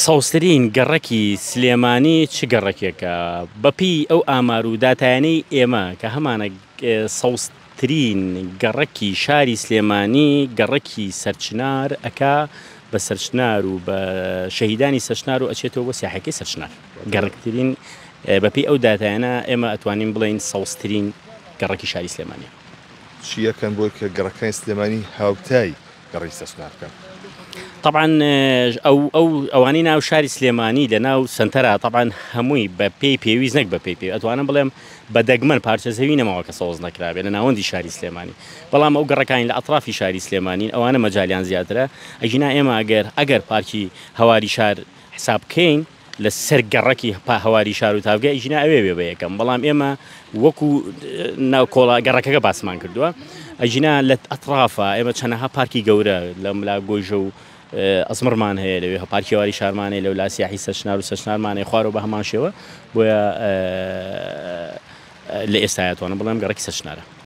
سەوزترین گەڕەکی سلێمانی چ گەڕەکێکە بەپی ئەو ئامار و داتایانەی ئێمە کە هەمانە سەوزترین گەڕەکی شاری سلێمانی گەڕەکی سەرچنار ئەکا بە سەرچنار و بە شەهیدانی سەرچنار و ئەچێتەوە بۆ سیاحەکەی سەرچنار گەڕکترین بەپی ئەو داتایانە ئێمە ئەتوانین بڵین سەوزترین گەڕەکی شاری سلێمانیە. چی یەکەن بۆ کە گەڕەکانی سلێمانی هاوتای گەڕی سەرچنار بکەن؟ طبعا ئەوانەی ناو شاری سلێمانی لە ناو سنتەرە طبعا هەمووی بە پێی پێویست نەک بە پێی پێ ئەتوانم بڵێم بە دەگمەن پارچەزەوی نەماوە کە سەوز نەکرابێت لە ناوەندی شاری سلێمانی، بەڵام ئەو گەڕەکانی لە ئەطرافی شاری سلێمانین ئەوانە مەجالیان زیاترە. ئەژینا ئێمە ئەگەر پارکی هەواری شار حساب بکەین لە سەر گەڕەکی هەواری شار و تاوگە ئیژینا ئەوێ بێ بە یەکەم، بەڵام ئێمە وەکو ناو کۆڵا گەڕەکەەکە باسمان کردووە ئەژینا لە ئەطرافە ئێمە چەندەها پارکی گەورە لە ملا گۆژە و ئەزمرمان هەیە لەوێ پارکی هەواری شارمانەیە لەو لا سیاحی سەرچنار و سەرچنارمانەیە خوارەوە بە هەمان شێوە بۆیە لە ئێستایەتوانە بڵێم گەڕەکی سەرچنارە.